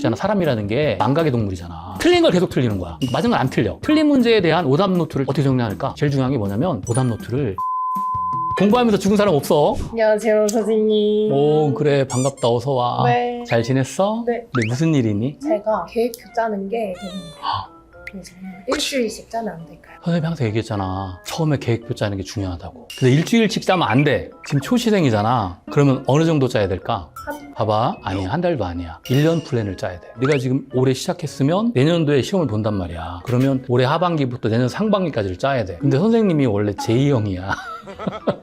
있잖아. 사람이라는 게 망각의 동물이잖아. 틀린 걸 계속 틀리는 거야. 맞은 건 안 틀려. 틀린 문제에 대한 오답 노트를 어떻게 정리할까? 제일 중요한 게 뭐냐면 오답 노트를 공부하면서 죽은 사람 없어. 안녕하세요, 선생님. 오, 그래. 반갑다. 어서 와. 네. 잘 지냈어? 네. 근데 무슨 일이니? 제가 계획표 짜는 게 그래서 일주일씩 짜면 안 될까요? 선생님이 항상 얘기했잖아. 처음에 계획표 짜는 게 중요하다고. 근데 일주일씩 짜면 안 돼. 지금 초시생이잖아. 그러면 어느 정도 짜야 될까? 봐봐. 아니야. 한 달도 아니야. 1년 플랜을 짜야 돼. 네가 지금 올해 시작했으면 내년도에 시험을 본단 말이야. 그러면 올해 하반기부터 내년 상반기까지를 짜야 돼. 근데 선생님이 원래 제2형이야.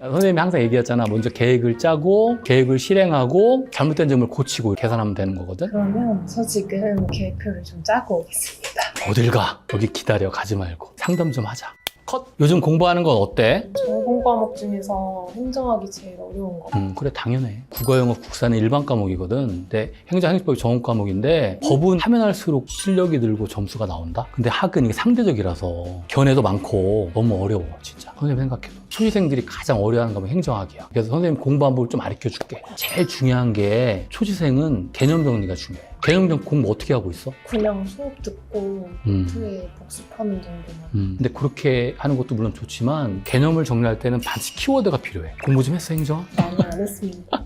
선생님이 항상 얘기했잖아. 먼저 계획을 짜고 계획을 실행하고 잘못된 점을 고치고 계산하면 되는 거거든. 그러면 저 지금 계획표를 좀 짜고 오겠습니다. 어딜 가? 여기 기다려. 가지 말고. 상담 좀 하자. 컷! 요즘 공부하는 건 어때? 전공 과목 중에서 행정학이 제일 어려운 거. 그래 당연해. 국어, 영어, 국사는 일반 과목이거든. 근데 행정, 행정법이 전공 과목인데 법은 하면 할수록 실력이 늘고 점수가 나온다? 근데 학은 이게 상대적이라서 견해도 많고 너무 어려워 진짜. 선생님 생각해도. 초시생들이 가장 어려워하는 과목이 행정학이야. 그래서 선생님 공부 방법을 좀 가르쳐 줄게. 제일 중요한 게 초시생은 개념 정리가 중요해. 개념 정리 공부 어떻게 하고 있어? 그냥 수업 듣고 노트에 복습하는 정도만. 근데 그렇게 하는 것도 물론 좋지만 개념을 정리할 때는 반드시 키워드가 필요해. 공부 좀 했어 행정? 많이 안 했습니다.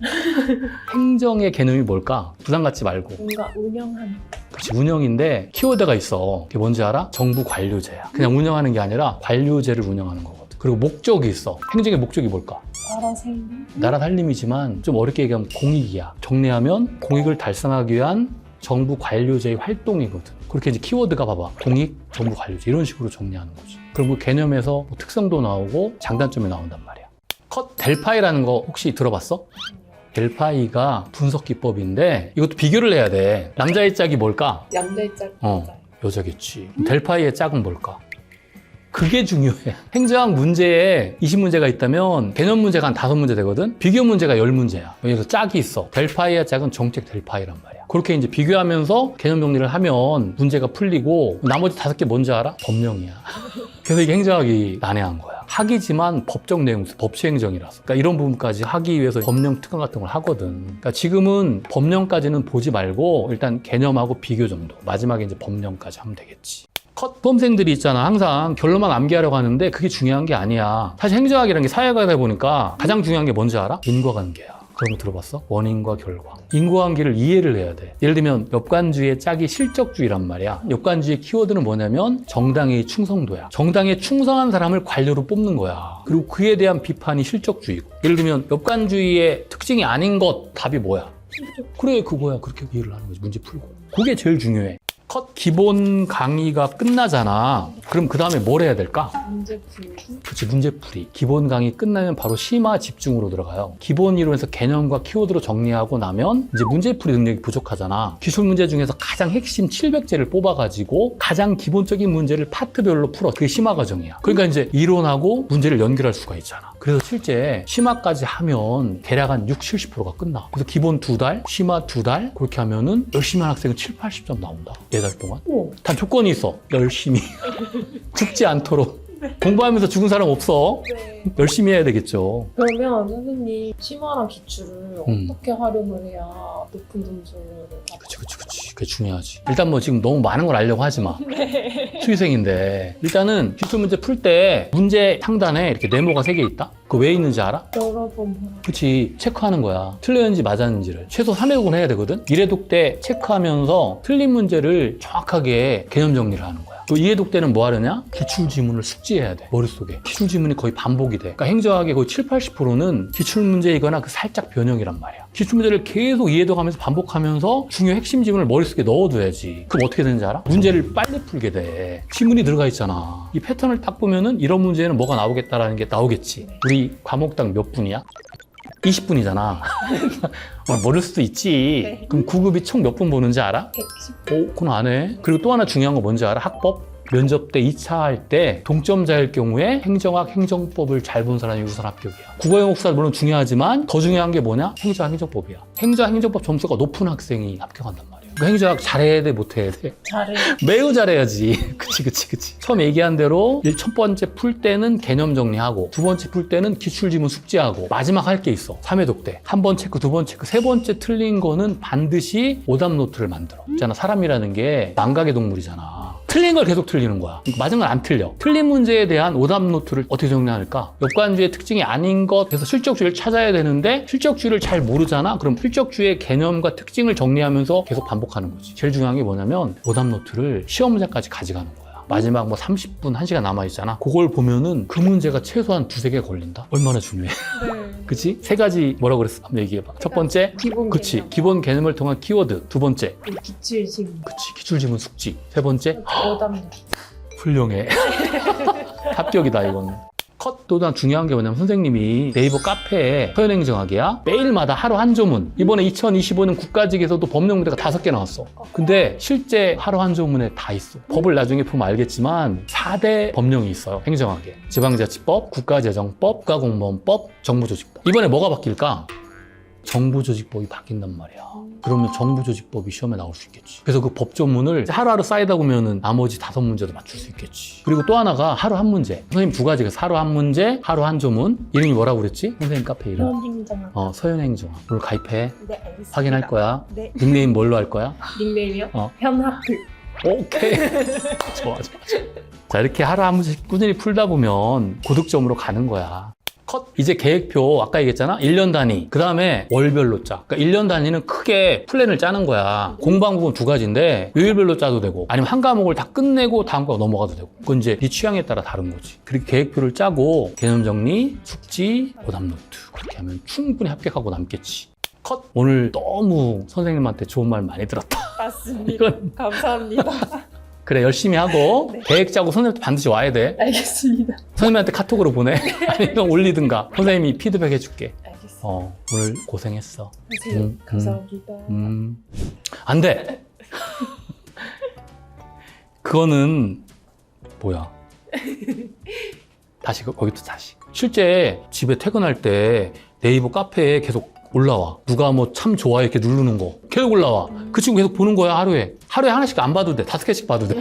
행정의 개념이 뭘까? 부담 갖지 말고. 뭔가 운영하는. 그치, 운영인데 키워드가 있어. 그게 뭔지 알아? 정부 관료제야. 그냥 운영하는 게 아니라 관료제를 운영하는 거거든. 그리고 목적이 있어. 행정의 목적이 뭘까? 나라 살림. 나라 살림이지만 좀 어렵게 얘기하면 공익이야. 정리하면 공익을 달성하기 위한 정부 관료제의 활동이거든. 그렇게 이제 키워드가 봐봐. 공익, 정부 관료제 이런 식으로 정리하는 거지. 그럼 그 개념에서 뭐 특성도 나오고 장단점이 나온단 말이야. 컷 델파이라는 거 혹시 들어봤어? 델파이가 분석 기법인데 이것도 비교를 해야 돼. 남자의 짝이 뭘까? 양자의 짝. 여자겠지. 델파이의 짝은 뭘까? 그게 중요해. 행정학 문제에 20문제가 있다면 개념 문제가 한 5문제 되거든? 비교 문제가 10문제야. 여기서 짝이 있어. 델파이의 짝은 정책 델파이란 말이야. 그렇게 이제 비교하면서 개념 정리를 하면 문제가 풀리고 나머지 5개 뭔지 알아? 법령이야. 그래서 이게 행정학이 난해한 거야. 학이지만 법적 내용, 법치행정이라서. 그러니까 이런 부분까지 하기 위해서 법령 특강 같은 걸 하거든. 그러니까 지금은 법령까지는 보지 말고 일단 개념하고 비교 정도. 마지막에 이제 법령까지 하면 되겠지. 컷! 수험생들이 있잖아. 항상 결론만 암기하려고 하는데 그게 중요한 게 아니야. 사실 행정학이라는 게 사회과다 보니까 가장 중요한 게 뭔지 알아? 인과관계야. 그런 거 들어봤어? 원인과 결과. 인과관계를 이해를 해야 돼. 예를 들면 역관주의의 짝이 실적주의란 말이야. 역관주의의 키워드는 뭐냐면 정당의 충성도야. 정당에 충성한 사람을 관료로 뽑는 거야. 그리고 그에 대한 비판이 실적주의고. 예를 들면 역관주의의 특징이 아닌 것 답이 뭐야? 그래 그거야. 그렇게 이해를 하는 거지. 문제 풀고. 그게 제일 중요해. 컷 기본 강의가 끝나잖아. 그럼 그 다음에 뭘 해야 될까? 문제풀이. 그렇지, 문제풀이. 기본 강의 끝나면 바로 심화 집중으로 들어가요. 기본 이론에서 개념과 키워드로 정리하고 나면 이제 문제풀이 능력이 부족하잖아. 기술 문제 중에서 가장 핵심 700제를 뽑아가지고 가장 기본적인 문제를 파트별로 풀어. 그게 심화 과정이야. 그러니까 이제 이론하고 문제를 연결할 수가 있잖아. 그래서 실제 심화까지 하면 대략 한 60, 70%가 끝나. 그래서 기본 2달, 심화 2달 그렇게 하면은 열심히 한 학생은 7, 80점 나온다. 4달 동안. 단 조건이 있어. 열심히. 죽지 않도록. 공부하면서 죽은 사람 없어. 네. 열심히 해야 되겠죠. 그러면 선생님 심화랑 기출을 어떻게 활용을 해야 높은 점수를 받을까요? 그치. 그게 중요하지. 일단 뭐 지금 너무 많은 걸 알려고 하지 마. 네. 수의생인데. 일단은 기출 문제 풀 때 문제 상단에 이렇게 네모가 3개 있다? 그거 왜 있는지 알아? 여러 번 보라. 그치. 체크하는 거야. 틀렸는지 맞았는지를. 최소 3회국은 해야 되거든? 1회독 때 체크하면서 틀린 문제를 정확하게 개념 정리를 하는 거야. 또 2회독 때는 뭐 하느냐? 기출지문을 숙지해야 돼. 머릿속에. 기출지문이 거의 반복이 돼. 그러니까 행정학의 거의 7, 80%는 기출문제이거나 그 살짝 변형이란 말이야. 기출문제를 계속 2회독하면서 반복하면서 중요 핵심 지문을 머릿속에 넣어둬야지. 그럼 어떻게 되는지 알아? 문제를 빨리 풀게 돼. 지문이 들어가 있잖아. 이 패턴을 딱 보면은 이런 문제는 뭐가 나오겠다라는 게 나오겠지. 우리 과목당 몇 분이야? 20분이잖아. 모를 수도 있지. 네. 그럼 9급이 총 몇 분 보는지 알아? 110. 오, 그건 안 해. 그리고 또 하나 중요한 거 뭔지 알아? 학법? 면접 때 2차 할 때 동점자일 경우에 행정학, 행정법을 잘 본 사람이 우선 합격이야. 국어, 영어, 국사 물론 중요하지만 더 중요한 게 뭐냐? 행정학, 행정법이야. 행정학, 행정법 점수가 높은 학생이 합격한단 말이야. 행정학 잘해야 돼, 못해야 돼? 잘해. 매우 잘해야지. 그치. 처음 얘기한 대로 첫 번째 풀 때는 개념 정리하고 두 번째 풀 때는 기출지문 숙지하고 마지막 할 게 있어. 3회 독대. 한 번 체크, 두 번 체크, 세 번째 틀린 거는 반드시 오답 노트를 만들어. 있잖아, 사람이라는 게 망각의 동물이잖아. 틀린 걸 계속 틀리는 거야. 맞은 건 안 틀려. 틀린 문제에 대한 오답 노트를 어떻게 정리할까? 역관주의 특징이 아닌 것, 그래서 실적주의를 찾아야 되는데 실적주의를 잘 모르잖아? 그럼 실적주의의 개념과 특징을 정리하면서 계속 반복하는 거지. 제일 중요한 게 뭐냐면 오답 노트를 시험 문제까지 가져가는 거야. 마지막 뭐 30분, 1시간 남아있잖아. 그걸 보면은 그 문제가 최소한 2-3개 걸린다? 얼마나 중요해. 네. 그치? 세 가지 뭐라고 그랬어? 한번 얘기해봐. 첫 번째, 기본 그치. 개념. 기본 개념을 통한 키워드. 두 번째, 기출지문. 그치. 기출지문 숙지. 세 번째, 오답. 훌륭해. 합격이다, 이거는. 컷. 또 중요한 게 뭐냐면 선생님이 네이버 카페에 서현행정학이야 매일마다 하루 한 조문. 이번에 2025년 국가직에서도 법령 문제가 5개 나왔어. 근데 실제 하루 한 조문에 다 있어. 법을 나중에 보면 알겠지만 4대 법령이 있어요, 행정학에. 지방자치법, 국가재정법, 국가공무원법, 정부조직법. 이번에 뭐가 바뀔까? 정부조직법이 바뀐단 말이야. 그러면 정부조직법이 시험에 나올 수 있겠지. 그래서 그 법조문을 하루하루 쌓이다 보면은 나머지 5문제도 맞출 수 있겠지. 그리고 또 하나가 하루 한 문제. 선생님 2가지가 하루 한 문제, 하루 한 조문. 이름이 뭐라고 그랬지? 선생님 카페 이름. 서현행정학. 서현행정학. 오늘 가입해. 네, 알겠습니다. 확인할 거야. 네. 닉네임 뭘로 할 거야? 닉네임이요? 어. 현하플. 오케이. 좋아. 자, 이렇게 하루 한 문제씩 꾸준히 풀다 보면 고득점으로 가는 거야. 컷. 이제 계획표 아까 얘기했잖아. 1년 단위. 그 다음에 월별로 짜. 그러니까 1년 단위는 크게 플랜을 짜는 거야. 공부한 부분 2가지인데 요일별로 짜도 되고 아니면 한 과목을 다 끝내고 다음 과목 넘어가도 되고. 그건 이제 네 취향에 따라 다른 거지. 그렇게 계획표를 짜고 개념 정리, 숙지, 오답 노트. 그렇게 하면 충분히 합격하고 남겠지. 컷. 오늘 너무 선생님한테 좋은 말 많이 들었다. 맞습니다. 이건 감사합니다. 그래, 열심히 하고 네. 계획 짜고 선생님한테 반드시 와야 돼. 알겠습니다. 선생님한테 카톡으로 보내. 아니면 올리든가. 선생님이 피드백 해줄게. 알겠습니다. 오늘 고생했어. 선생님, 감사합니다. 안 돼! 그거는, 뭐야. 다시, 거기도 다시. 실제 집에 퇴근할 때 네이버 카페에 계속 올라와. 누가 뭐 참 좋아요 이렇게 누르는 거. 계속 올라와. 그 친구 계속 보는 거야, 하루에. 하루에 하나씩 안 봐도 돼. 5개씩 봐도 돼.